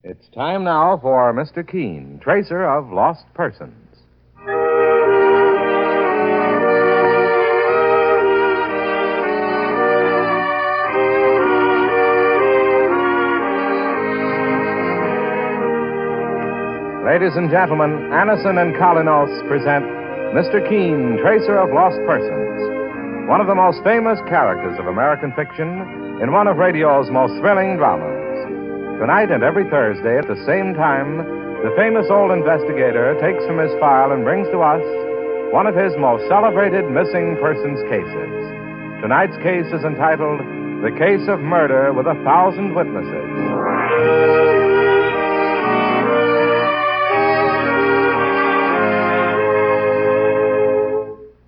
It's time now for Mr. Keen, tracer of lost persons. Ladies and gentlemen, Anison and Kalinos present Mr. Keen, tracer of lost persons, one of the most famous characters of American fiction in one of radio's most thrilling dramas. Tonight and every Thursday at the same time, the famous old investigator takes from his file and brings to us one of his most celebrated missing persons cases. Tonight's case is entitled The Case of Murder with 1,000 Witnesses.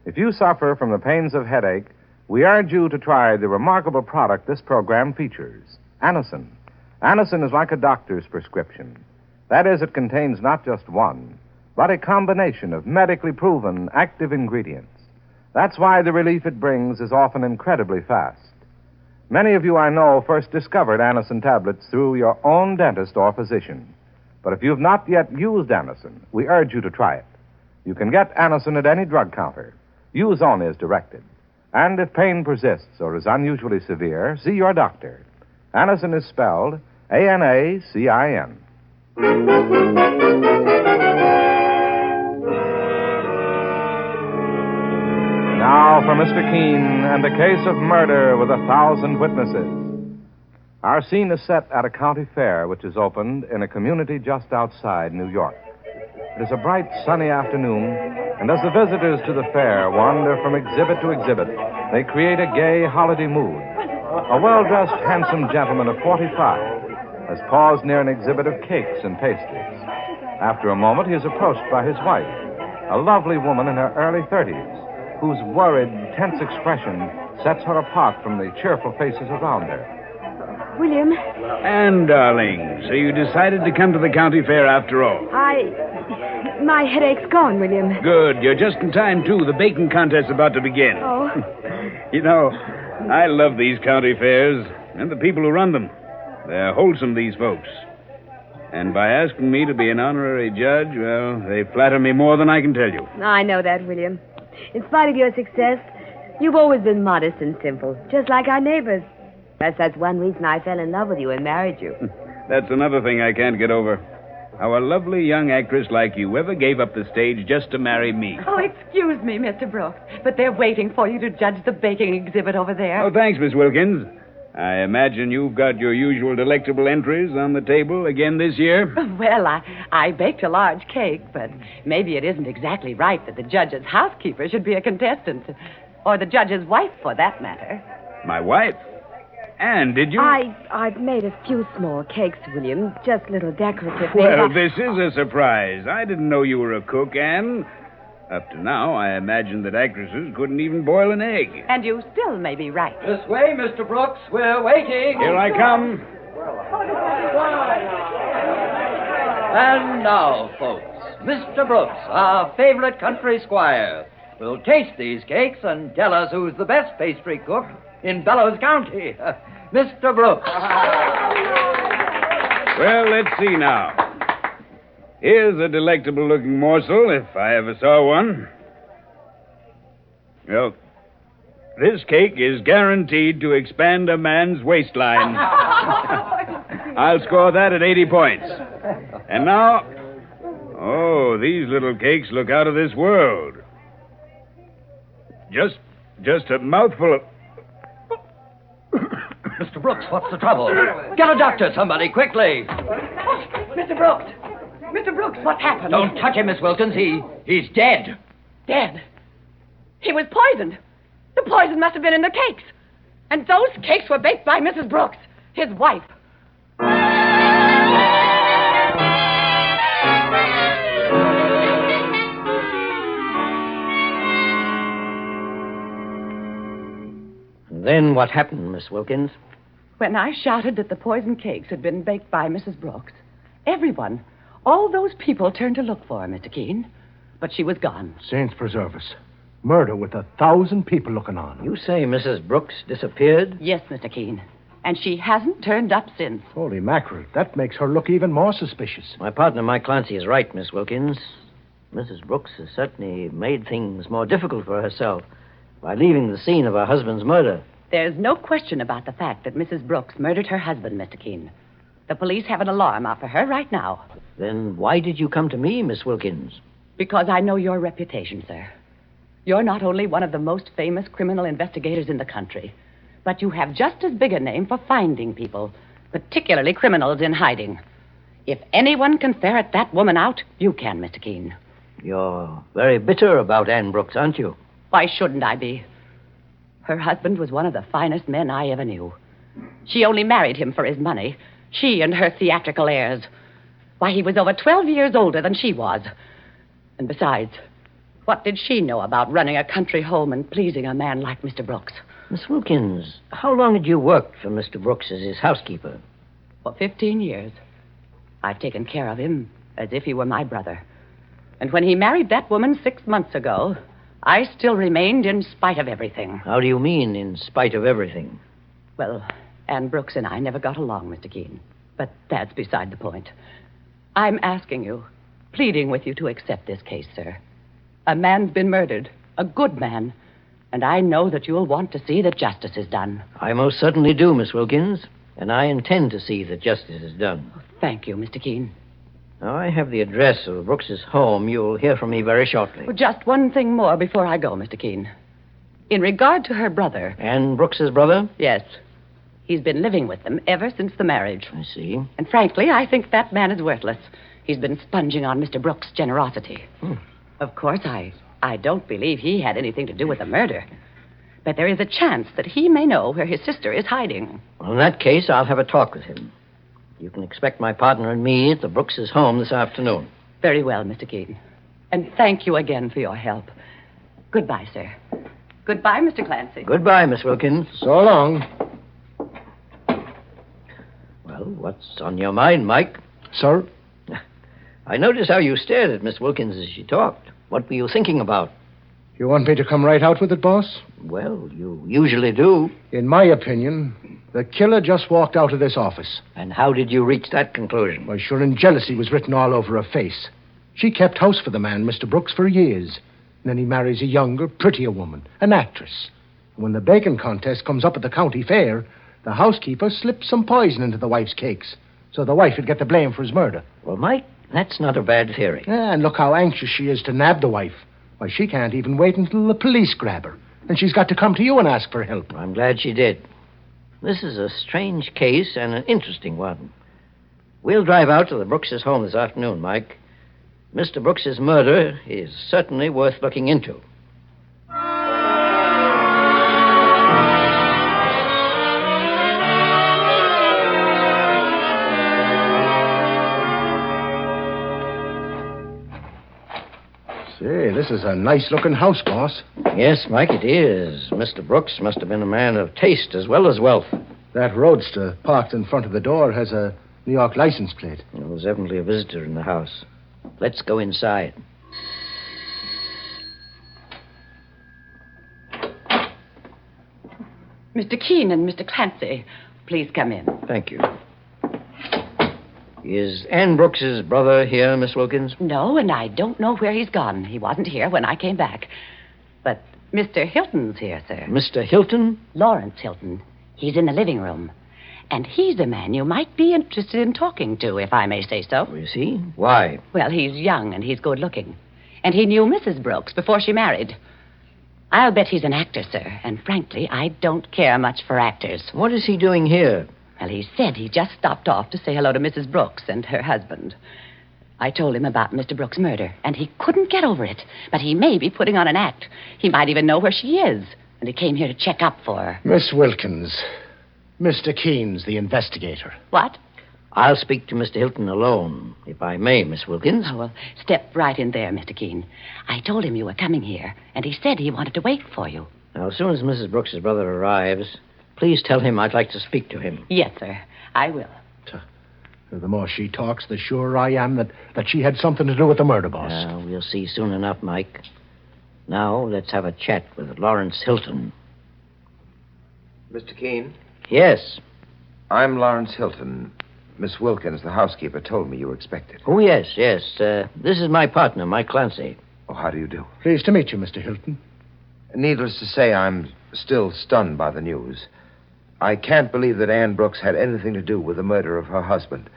If you suffer from the pains of headache, we urge you to try the remarkable product this program features, Anison. Anison is like a doctor's prescription. That is, it contains not just one, but a combination of medically proven active ingredients. That's why the relief it brings is often incredibly fast. Many of you I know first discovered Anison tablets through your own dentist or physician. But if you've not yet used Anison, we urge you to try it. You can get Anison at any drug counter. Use only as directed. And if pain persists or is unusually severe, see your doctor. Anison is spelled Anacin. Now for Mr. Keen and the case of murder with 1,000 witnesses. Our scene is set at a county fair which is opened in a community just outside New York. It is a bright, sunny afternoon, and as the visitors to the fair wander from exhibit to exhibit, they create a gay holiday mood. A well-dressed, handsome gentleman of 45 has paused near an exhibit of cakes and pastries. After a moment, he is approached by his wife, a lovely woman in her early 30s, whose worried, tense expression sets her apart from the cheerful faces around her. William? Anne, darling, so you decided to come to the county fair after all? My headache's gone, William. Good. You're just in time, too. The baking contest's about to begin. Oh? You know, I love these county fairs and the people who run them. They're wholesome, these folks. And by asking me to be an honorary judge, well, they flatter me more than I can tell you. I know that, William. In spite of your success, you've always been modest and simple, just like our neighbors. That's one reason I fell in love with you and married you. That's another thing I can't get over. How a lovely young actress like you ever gave up the stage just to marry me. Oh, excuse me, Mr. Brooks, but they're waiting for you to judge the baking exhibit over there. Oh, thanks, Miss Wilkins. I imagine you've got your usual delectable entries on the table again this year? Well, I baked a large cake, but maybe it isn't exactly right that the judge's housekeeper should be a contestant. Or the judge's wife, for that matter. My wife? Anne, did you... I've made a few small cakes, William. Just little decorative things. Well, this is a surprise. I didn't know you were a cook, Anne. Up to now, I imagined that actresses couldn't even boil an egg. And you still may be right. This way, Mr. Brooks. We're waiting. Here I come. And now, folks, Mr. Brooks, our favorite country squire, will taste these cakes and tell us who's the best pastry cook in Bellows County. Mr. Brooks. Well, let's see now. Here's a delectable-looking morsel, if I ever saw one. Well, this cake is guaranteed to expand a man's waistline. I'll score that at 80 points. And now... Oh, these little cakes look out of this world. Just a mouthful of... Mr. Brooks, what's the trouble? Get a doctor, somebody, quickly. Mr. Brooks! Mr. Brooks, what happened? Don't touch him, Miss Wilkins. He's dead. Dead? He was poisoned. The poison must have been in the cakes. And those cakes were baked by Mrs. Brooks, his wife. Then what happened, Miss Wilkins? When I shouted that the poisoned cakes had been baked by Mrs. Brooks, everyone, all those people turned to look for her, Mr. Keen. But she was gone. Saints preserve us. Murder with 1,000 people looking on. You say Mrs. Brooks disappeared? Yes, Mr. Keen. And she hasn't turned up since. Holy mackerel, that makes her look even more suspicious. My partner, Mike Clancy, is right, Miss Wilkins. Mrs. Brooks has certainly made things more difficult for herself by leaving the scene of her husband's murder. There's no question about the fact that Mrs. Brooks murdered her husband, Mr. Keen. The police have an alarm out for her right now. Then why did you come to me, Miss Wilkins? Because I know your reputation, sir. You're not only one of the most famous criminal investigators in the country, but you have just as big a name for finding people, particularly criminals in hiding. If anyone can ferret that woman out, you can, Mr. Keen. You're very bitter about Anne Brooks, aren't you? Why shouldn't I be? Her husband was one of the finest men I ever knew. She only married him for his money. She and her theatrical airs. Why, he was over 12 years older than she was. And besides, what did she know about running a country home and pleasing a man like Mr. Brooks? Miss Wilkins, how long had you worked for Mr. Brooks as his housekeeper? For 15 years. I've taken care of him as if he were my brother. And when he married that woman 6 months ago, I still remained in spite of everything. How do you mean, in spite of everything? Well, Anne Brooks and I never got along, Mr. Keen. But that's beside the point. I'm asking you, pleading with you to accept this case, sir. A man's been murdered, a good man, and I know that you'll want to see that justice is done. I most certainly do, Miss Wilkins, and I intend to see that justice is done. Thank you, Mr. Keen. Now, I have the address of Brooks's home. You'll hear from me very shortly. Well, just one thing more before I go, Mr. Keen. In regard to her brother... Anne Brooks's brother? Yes. He's been living with them ever since the marriage. I see. And frankly, I think that man is worthless. He's been sponging on Mr. Brooks' generosity. Of course, I don't believe he had anything to do with the murder. But there is a chance that he may know where his sister is hiding. Well, in that case, I'll have a talk with him. You can expect my partner and me at the Brooks' home this afternoon. Very well, Mr. Keen. And thank you again for your help. Goodbye, sir. Goodbye, Mr. Clancy. Goodbye, Miss Wilkins. So long. Well, what's on your mind, Mike? Sir? I noticed how you stared at Miss Wilkins as she talked. What were you thinking about? You want me to come right out with it, boss? Well, you usually do. In my opinion, the killer just walked out of this office. And how did you reach that conclusion? Why, sure, and jealousy was written all over her face. She kept house for the man, Mr. Brooks, for years. And then he marries a younger, prettier woman, an actress. And when the baking contest comes up at the county fair, the housekeeper slips some poison into the wife's cakes, so the wife would get the blame for his murder. Well, Mike, that's not a bad theory. Yeah, and look how anxious she is to nab the wife. Why, she can't even wait until the police grab her. And she's got to come to you and ask for help. I'm glad she did. This is a strange case and an interesting one. We'll drive out to the Brooks' home this afternoon, Mike. Mr. Brooks' murder is certainly worth looking into. Say, this is a nice-looking house, boss. Yes, Mike, it is. Mr. Brooks must have been a man of taste as well as wealth. That roadster parked in front of the door has a New York license plate. There was evidently a visitor in the house. Let's go inside. Mr. Keen and Mr. Clancy, please come in. Thank you. Is Anne Brooks's brother here, Miss Wilkins? No, and I don't know where he's gone. He wasn't here when I came back. But Mr. Hilton's here, sir. Mr. Hilton? Lawrence Hilton. He's in the living room. And he's a man you might be interested in talking to, if I may say so. You see? Why? Well, he's young and he's good looking. And he knew Mrs. Brooks before she married. I'll bet he's an actor, sir. And frankly, I don't care much for actors. What is he doing here? Well, he said he just stopped off to say hello to Mrs. Brooks and her husband. I told him about Mr. Brooks' murder, and he couldn't get over it. But he may be putting on an act. He might even know where she is. And he came here to check up for her. Miss Wilkins. Mr. Keen's the investigator. What? I'll speak to Mr. Hilton alone, if I may, Miss Wilkins. Oh, well, step right in there, Mr. Keen. I told him you were coming here, and he said he wanted to wait for you. Now, as soon as Mrs. Brooks' brother arrives, please tell him I'd like to speak to him. Yes, sir. I will. The more she talks, the surer I am that she had something to do with the murder, boss. We'll see soon enough, Mike. Now, let's have a chat with Lawrence Hilton. Mr. Keen? Yes. I'm Lawrence Hilton. Miss Wilkins, the housekeeper, told me you were expected. Oh, yes. This is my partner, Mike Clancy. Oh, how do you do? Pleased to meet you, Mr. Hilton. Needless to say, I'm still stunned by the news. I can't believe that Ann Brooks had anything to do with the murder of her husband,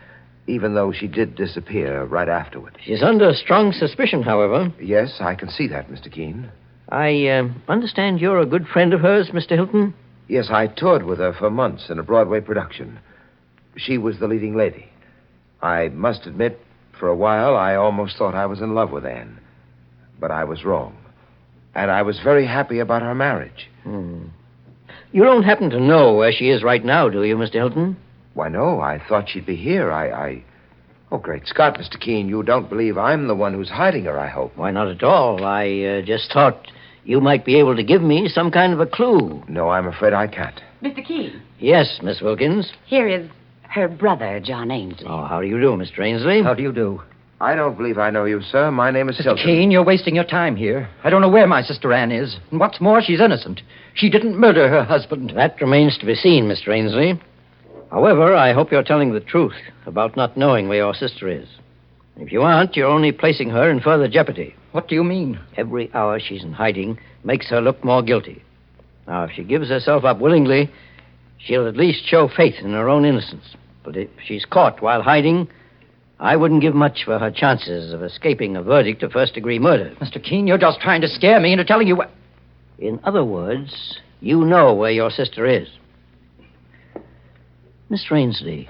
even though she did disappear right afterward. She's under strong suspicion, however. Yes, I can see that, Mr. Keen. I understand you're a good friend of hers, Mr. Hilton? Yes, I toured with her for months in a Broadway production. She was the leading lady. I must admit, for a while, I almost thought I was in love with Ann. But I was wrong. And I was very happy about our marriage. You don't happen to know where she is right now, do you, Mr. Hilton? Why, no, I thought she'd be here. Oh, great Scott, Mr. Keen, you don't believe I'm the one who's hiding her, I hope. Why, not at all. I just thought you might be able to give me some kind of a clue. No, I'm afraid I can't. Mr. Keen. Yes, Miss Wilkins. Here is her brother, John Ainsley. Oh, how do you do, Mr. Ainsley? How do you do? I don't believe I know you, sir. My name is Mr. Hilton. Kane, you're wasting your time here. I don't know where my sister Ann is. And what's more, she's innocent. She didn't murder her husband. That remains to be seen, Mr. Ainsley. However, I hope you're telling the truth about not knowing where your sister is. If you aren't, you're only placing her in further jeopardy. What do you mean? Every hour she's in hiding makes her look more guilty. Now, if she gives herself up willingly, she'll at least show faith in her own innocence. But if she's caught while hiding, I wouldn't give much for her chances of escaping a verdict of first-degree murder. Mr. Keen, you're just trying to scare me into telling you what... In other words, you know where your sister is. Mr. Ainsley,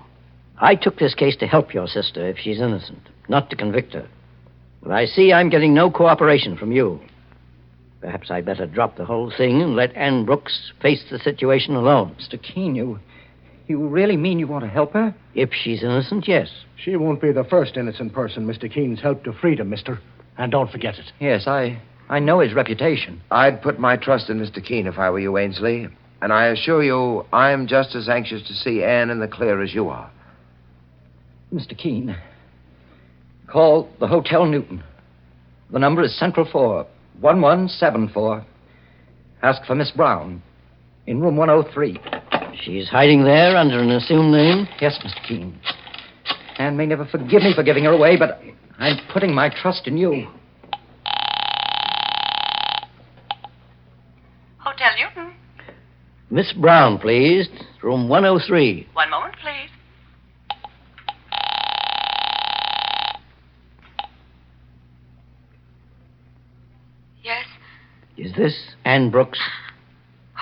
I took this case to help your sister if she's innocent, not to convict her. But I see I'm getting no cooperation from you. Perhaps I'd better drop the whole thing and let Ann Brooks face the situation alone. Mr. Keen, you really mean you want to help her? If she's innocent, yes. She won't be the first innocent person Mr. Keen's helped to freedom, mister. And don't forget it. Yes, I know his reputation. I'd put my trust in Mr. Keen if I were you, Ainsley. And I assure you, I'm just as anxious to see Ann in the clear as you are. Mr. Keen, call the Hotel Newton. The number is Central 4, 1174. Ask for Miss Brown in room 103. She's hiding there under an assumed name? Yes, Mr. Keen. Ann may never forgive me for giving her away, but I'm putting my trust in you. Hotel Newton. Miss Brown, please. Room 103. One moment, please. Yes? Is this Ann Brooks?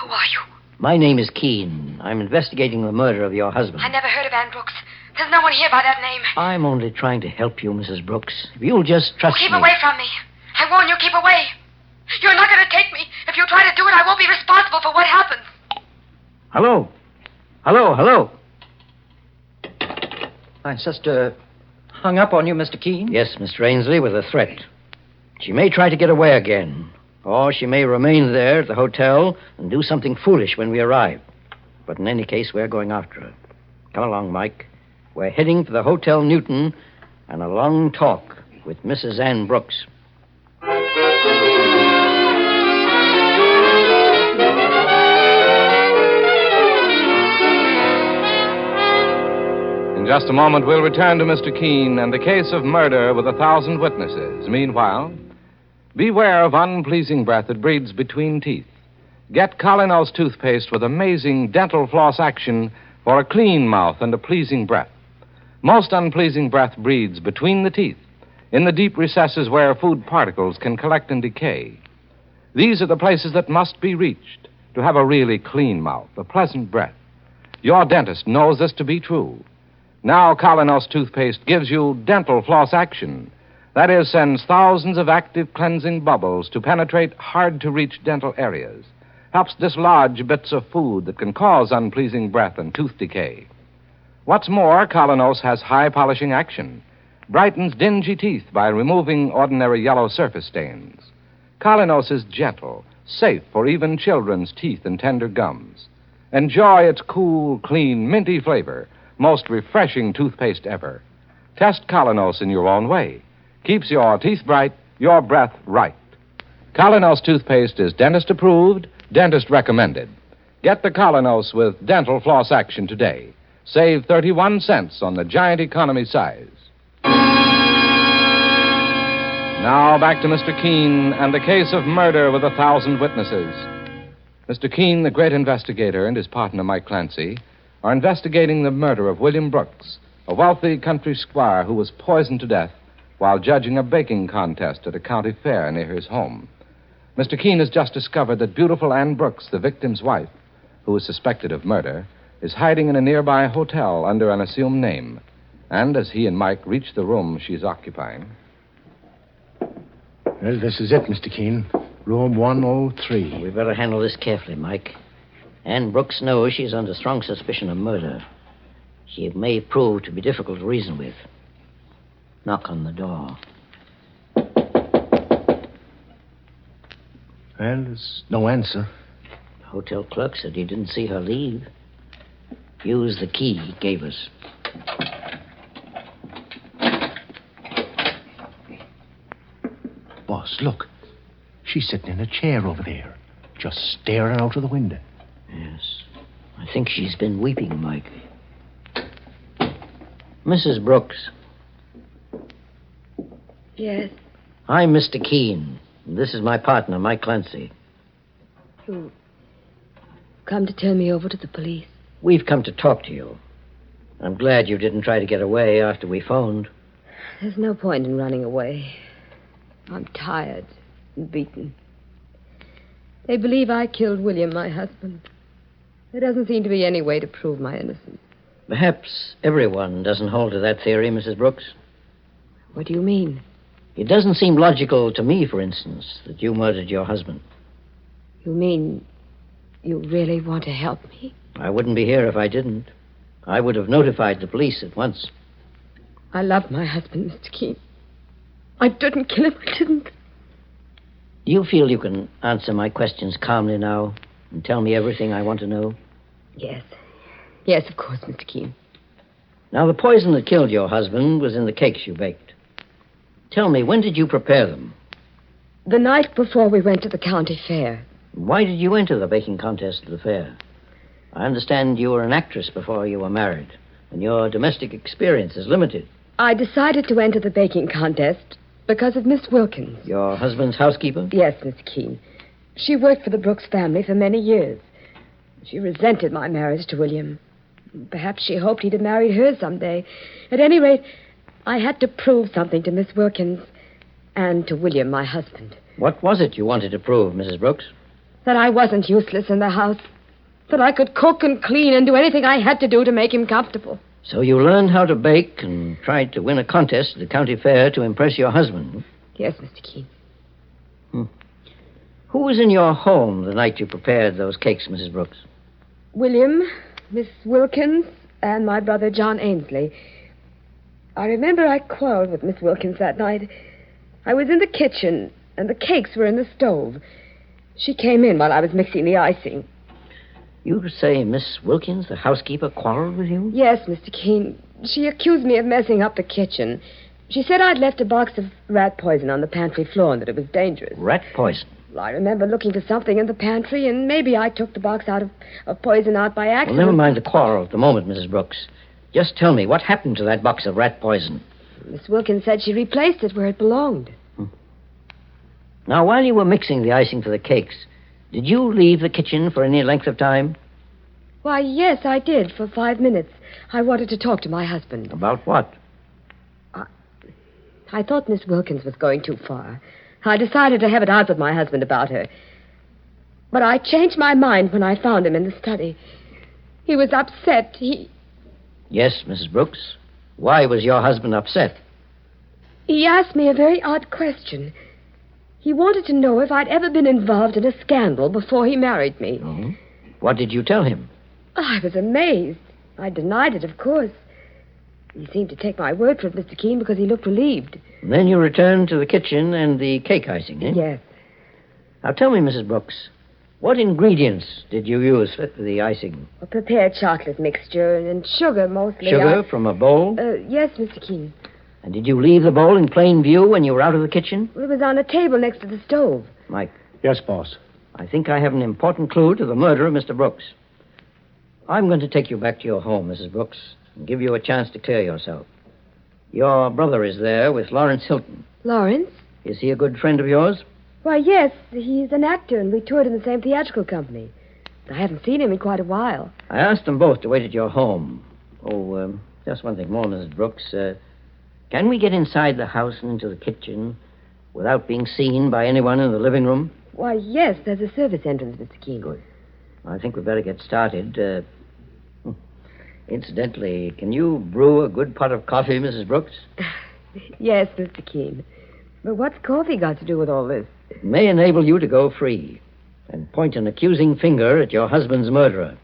Who are you? My name is Keen. I'm investigating the murder of your husband. I never heard of Ann Brooks. There's no one here by that name. I'm only trying to help you, Mrs. Brooks. If you'll just trust Keep me. away from me. I warn you, keep away. You're not going to take me. If you try to do it, I won't be responsible for what happens. Hello? Hello? My sister hung up on you, Mr. Keen? Yes, Mr. Ainsley, with a threat. She may try to get away again, or she may remain there at the hotel and do something foolish when we arrive. But in any case, we're going after her. Come along, Mike. We're heading to the Hotel Newton and a long talk with Mrs. Ann Brooks. In just a moment, we'll return to Mr. Keen and the case of murder with 1,000 witnesses. Meanwhile, beware of unpleasing breath that breeds between teeth. Get Colinos toothpaste with amazing dental floss action for a clean mouth and a pleasing breath. Most unpleasing breath breeds between the teeth, in the deep recesses where food particles can collect and decay. These are the places that must be reached to have a really clean mouth, a pleasant breath. Your dentist knows this to be true. Now Colinos toothpaste gives you dental floss action. That is, sends thousands of active cleansing bubbles to penetrate hard-to-reach dental areas. Helps dislodge bits of food that can cause unpleasing breath and tooth decay. What's more, Colinos has high polishing action. Brightens dingy teeth by removing ordinary yellow surface stains. Colinos is gentle, safe for even children's teeth and tender gums. Enjoy its cool, clean, minty flavor. Most refreshing toothpaste ever. Test Colinos in your own way. Keeps your teeth bright, your breath right. Colinos toothpaste is dentist approved, dentist recommended. Get the Colinos with dental floss action today. Save 31 cents on the giant economy size. Now back to Mr. Keen and the case of murder with 1,000 witnesses. Mr. Keen, the great investigator, and his partner, Mike Clancy, are investigating the murder of William Brooks, a wealthy country squire who was poisoned to death while judging a baking contest at a county fair near his home. Mr. Keen has just discovered that beautiful Anne Brooks, the victim's wife, who is suspected of murder, is hiding in a nearby hotel under an assumed name. And as he and Mike reach the room she's occupying... Well, this is it, Mr. Keen. Room 103. We better handle this carefully, Mike. Anne Brooks knows she's under strong suspicion of murder. She may prove to be difficult to reason with. Knock on the door. Well, there's no answer. The hotel clerk said he didn't see her leave. Use the key he gave us. Boss, look. She's sitting in a chair over there, just staring out of the window. Yes. I think she's been weeping, Mike. Mrs. Brooks. Yes. I'm Mr. Keen. And this is my partner, Mike Clancy. You come to turn me over to the police? We've come to talk to you. I'm glad you didn't try to get away after we phoned. There's no point in running away. I'm tired and beaten. They believe I killed William, my husband. There doesn't seem to be any way to prove my innocence. Perhaps everyone doesn't hold to that theory, Mrs. Brooks. What do you mean? It doesn't seem logical to me, for instance, that you murdered your husband. You mean you really want to help me? I wouldn't be here if I didn't. I would have notified the police at once. I love my husband, Mr. Keen. I didn't kill him. I didn't. Do you feel you can answer my questions calmly now and tell me everything I want to know? Yes. Yes, of course, Mr. Keen. Now, the poison that killed your husband was in the cakes you baked. Tell me, when did you prepare them? The night before we went to the county fair. Why did you enter the baking contest at the fair? I understand you were an actress before you were married, and your domestic experience is limited. I decided to enter the baking contest because of Miss Wilkins. Your husband's housekeeper? Yes, Mr. Keen. She worked for the Brooks family for many years. She resented my marriage to William. Perhaps she hoped he'd have married her someday. At any rate, I had to prove something to Miss Wilkins and to William, my husband. What was it you wanted to prove, Mrs. Brooks? That I wasn't useless in the house. That I could cook and clean and do anything I had to do to make him comfortable. So you learned how to bake and tried to win a contest at the county fair to impress your husband? Yes, Mr. Keen. Who was in your home the night you prepared those cakes, Mrs. Brooks? William, Miss Wilkins, and my brother John Ainsley. I remember I quarreled with Miss Wilkins that night. I was in the kitchen, and the cakes were in the stove. She came in while I was mixing the icing. You say Miss Wilkins, the housekeeper, quarreled with you? Yes, Mr. Keen. She accused me of messing up the kitchen. She said I'd left a box of rat poison on the pantry floor and that it was dangerous. Rat poison? Well, I remember looking for something in the pantry, and maybe I took the box of poison out by accident. Well, never mind the quarrel at the moment, Mrs. Brooks. Just tell me, what happened to that box of rat poison? Miss Wilkins said she replaced it where it belonged. Now, while you were mixing the icing for the cakes, did you leave the kitchen for any length of time? Why, yes, I did, for 5 minutes. I wanted to talk to my husband. About what? I thought Miss Wilkins was going too far. I decided to have it out with my husband about her. But I changed my mind when I found him in the study. He was upset. Yes, Mrs. Brooks. Why was your husband upset? He asked me a very odd question. He wanted to know if I'd ever been involved in a scandal before he married me. Oh. What did you tell him? I was amazed. I denied it, of course. He seemed to take my word for it, Mr. Keen, because he looked relieved. And then you returned to the kitchen and the cake icing, eh? Yes. Now tell me, Mrs. Brooks, what ingredients did you use for the icing? A prepared chocolate mixture and sugar mostly. Sugar from a bowl? Yes, Mr. Keen. And did you leave the bowl in plain view when you were out of the kitchen? Well, it was on a table next to the stove. Mike. Yes, boss. I think I have an important clue to the murder of Mr. Brooks. I'm going to take you back to your home, Mrs. Brooks, and give you a chance to clear yourself. Your brother is there with Lawrence Hilton. Lawrence? Is he a good friend of yours? Why, yes. He's an actor, and we toured in the same theatrical company. I haven't seen him in quite a while. I asked them both to wait at your home. Oh, just one thing more, Mrs. Brooks. Can we get inside the house and into the kitchen without being seen by anyone in the living room? Why, yes, there's a service entrance, Mr. Keen. Good. I think we'd better get started. Incidentally, can you brew a good pot of coffee, Mrs. Brooks? Yes, Mr. Keen. But what's coffee got to do with all this? It may enable you to go free and point an accusing finger at your husband's murderer.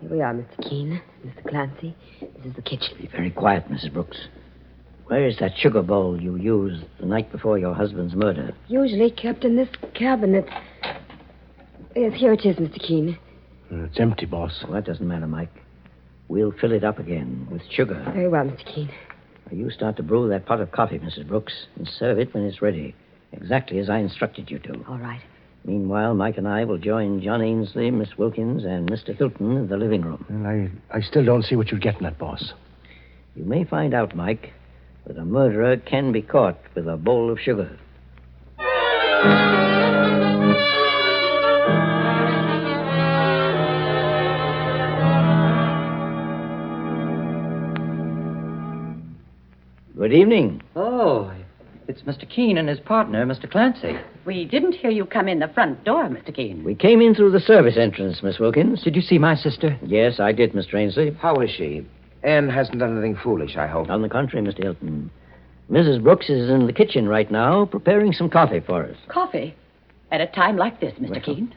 Here we are, Mr. Keen. Mr. Clancy. This is the kitchen. Be very quiet, Mrs. Brooks. Where is that sugar bowl you used the night before your husband's murder? Usually kept in this cabinet. Yes, here it is, Mr. Keen. It's empty, boss. Well, that doesn't matter, Mike. We'll fill it up again with sugar. Very well, Mr. Keen. Now, you start to brew that pot of coffee, Mrs. Brooks, and serve it when it's ready, exactly as I instructed you to. All right. Meanwhile, Mike and I will join John Ainsley, Miss Wilkins, and Mr. Hilton in the living room. Well, I still don't see what you're getting at, boss. You may find out, Mike, that a murderer can be caught with a bowl of sugar. Good evening. Oh, it's Mr. Keen and his partner, Mr. Clancy. We didn't hear you come in the front door, Mr. Keen. We came in through the service entrance, Miss Wilkins. Did you see my sister? Yes, I did, Mr. Ainsley. How is she? Anne hasn't done anything foolish, I hope. On the contrary, Mr. Hilton. Mrs. Brooks is in the kitchen right now preparing some coffee for us. Coffee? At a time like this, Mr. Keen?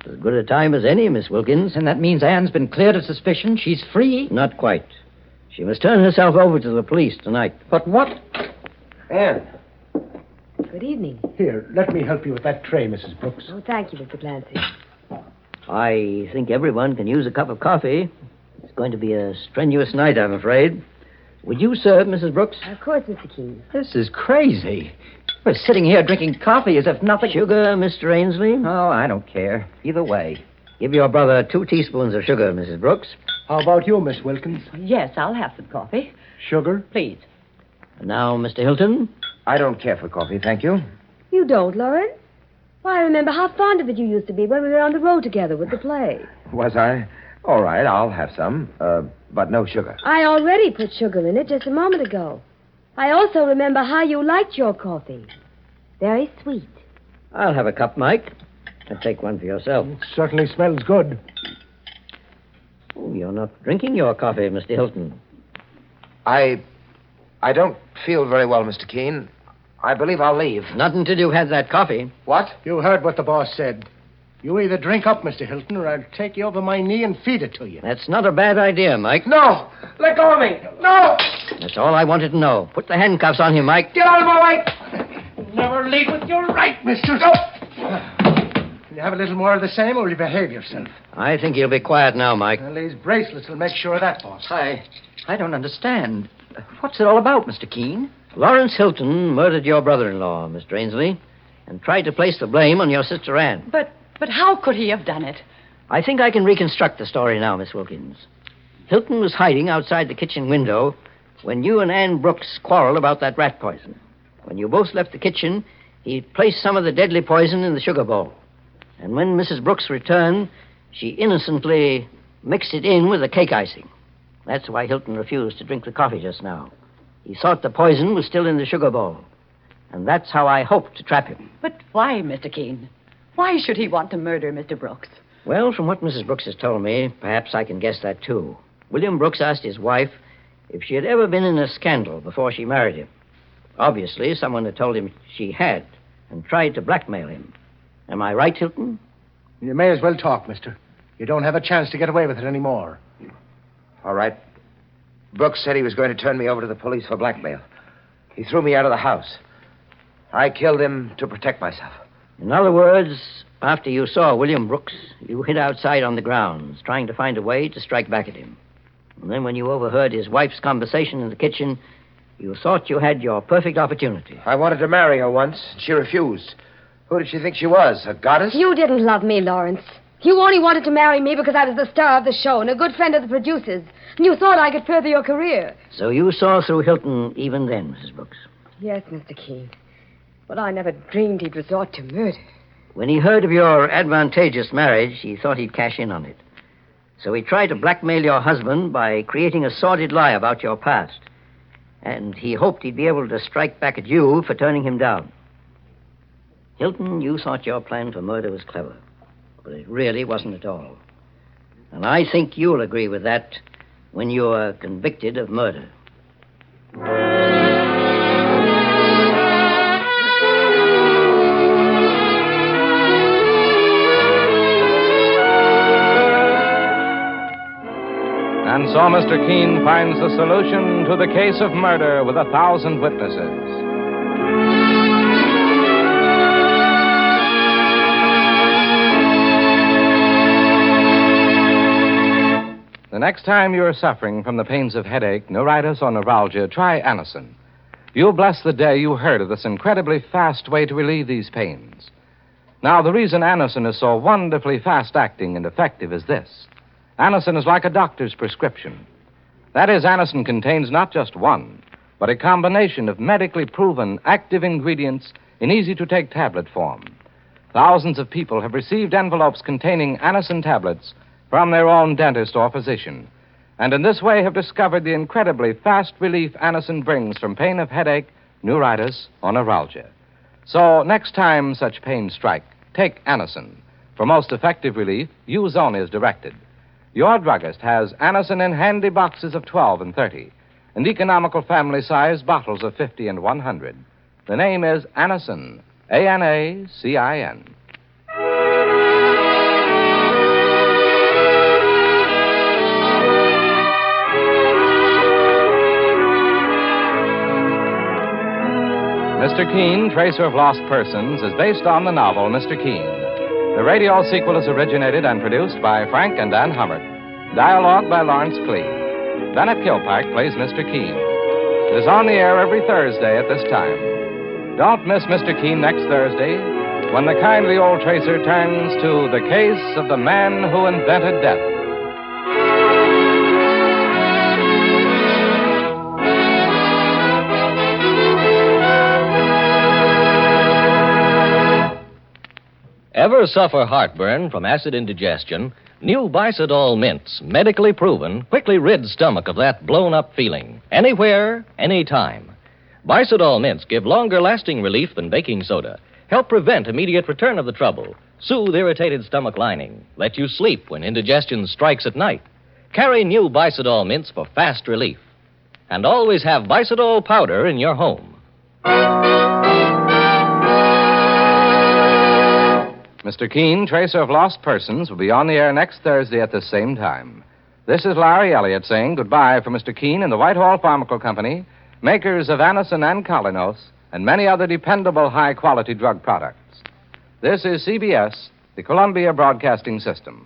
As good a time as any, Miss Wilkins. And that means Anne's been cleared of suspicion. She's free. Not quite. She must turn herself over to the police tonight. But what? Anne. Good evening. Here, let me help you with that tray, Mrs. Brooks. Oh, thank you, Mr. Clancy. I think everyone can use a cup of coffee. It's going to be a strenuous night, I'm afraid. Would you serve, Mrs. Brooks? Of course, Mr. Keen. This is crazy. We're sitting here drinking coffee as if nothing... Sugar, Mr. Ainsley? Oh, I don't care. Either way. Give your brother 2 teaspoons of sugar, Mrs. Brooks. How about you, Miss Wilkins? Yes, I'll have some coffee. Sugar? Please. And now, Mr. Hilton? I don't care for coffee, thank you. You don't, Lawrence? Why, I remember how fond of it you used to be when we were on the road together with the play. Was I? All right, I'll have some, but no sugar. I already put sugar in it just a moment ago. I also remember how you liked your coffee. Very sweet. I'll have a cup, Mike. And take one for yourself. It certainly smells good. Oh, you're not drinking your coffee, Mr. Hilton. I don't feel very well, Mr. Keen. I believe I'll leave. Not until you've had that coffee. What? You heard what the boss said. You either drink up, Mr. Hilton, or I'll take you over my knee and feed it to you. That's not a bad idea, Mike. No! Let go of me! No! That's all I wanted to know. Put the handcuffs on him, Mike. Get out of my way! Never lead with your right, mister. Will you have a little more of the same, or will you behave yourself? I think you'll be quiet now, Mike. Well, these bracelets will make sure of that, boss. I don't understand. What's it all about, Mr. Keen? Lawrence Hilton murdered your brother-in-law, Mr. Ainsley, and tried to place the blame on your sister Anne. But how could he have done it? I think I can reconstruct the story now, Miss Wilkins. Hilton was hiding outside the kitchen window when you and Anne Brooks quarreled about that rat poison. When you both left the kitchen, he placed some of the deadly poison in the sugar bowl. And when Mrs. Brooks returned, she innocently mixed it in with the cake icing. That's why Hilton refused to drink the coffee just now. He thought the poison was still in the sugar bowl. And that's how I hoped to trap him. But why, Mr. Keen? Why should he want to murder Mr. Brooks? Well, from what Mrs. Brooks has told me, perhaps I can guess that, too. William Brooks asked his wife if she had ever been in a scandal before she married him. Obviously, someone had told him she had and tried to blackmail him. Am I right, Hilton? You may as well talk, mister. You don't have a chance to get away with it anymore. All right. Brooks said he was going to turn me over to the police for blackmail. He threw me out of the house. I killed him to protect myself. In other words, after you saw William Brooks, you hid outside on the grounds, trying to find a way to strike back at him. And then when you overheard his wife's conversation in the kitchen, you thought you had your perfect opportunity. I wanted to marry her once. She refused. Who did she think she was? A goddess? You didn't love me, Lawrence. You only wanted to marry me because I was the star of the show and a good friend of the producers. And you thought I could further your career. So you saw through Hilton even then, Mrs. Brooks? Yes, Mr. Keen. But I never dreamed he'd resort to murder. When he heard of your advantageous marriage, he thought he'd cash in on it. So he tried to blackmail your husband by creating a sordid lie about your past. And he hoped he'd be able to strike back at you for turning him down. Hilton, you thought your plan for murder was clever. But it really wasn't at all. And I think you'll agree with that when you're convicted of murder. And so Mr. Keen finds the solution to the case of murder with 1,000 witnesses. The next time you're suffering from the pains of headache, neuritis, or neuralgia, try Anacin. You'll bless the day you heard of this incredibly fast way to relieve these pains. Now, the reason Anacin is so wonderfully fast-acting and effective is this. Anacin is like a doctor's prescription. That is, Anacin contains not just one, but a combination of medically proven active ingredients in easy-to-take tablet form. Thousands of people have received envelopes containing Anacin tablets from their own dentist or physician, and in this way have discovered the incredibly fast relief Anacin brings from pain of headache, neuritis, or neuralgia. So next time such pains strike, take Anacin. For most effective relief, use only as directed. Your druggist has Anacin in handy boxes of 12 and 30, and economical family-size bottles of 50 and 100. The name is Anacin, A-N-A-C-I-N. Mr. Keen, Tracer of Lost Persons, is based on the novel Mr. Keen. The radio sequel is originated and produced by Frank and Ann Hummert. Dialogue by Lawrence Clee. Bennett Kilpack plays Mr. Keen. It is on the air every Thursday at this time. Don't miss Mr. Keen next Thursday when the kindly old tracer turns to the case of the man who invented death. Ever suffer heartburn from acid indigestion? New Bicidol mints, medically proven, quickly rid stomach of that blown-up feeling. Anywhere, anytime. Bicidol mints give longer-lasting relief than baking soda, help prevent immediate return of the trouble, soothe irritated stomach lining, let you sleep when indigestion strikes at night. Carry new Bicidol mints for fast relief. And always have Bicidol powder in your home. Mr. Keen, Tracer of Lost Persons, will be on the air next Thursday at the same time. This is Larry Elliott saying goodbye for Mr. Keen and the Whitehall Pharmaceutical Company, makers of Anacin and Colinos, and many other dependable high-quality drug products. This is CBS, the Columbia Broadcasting System.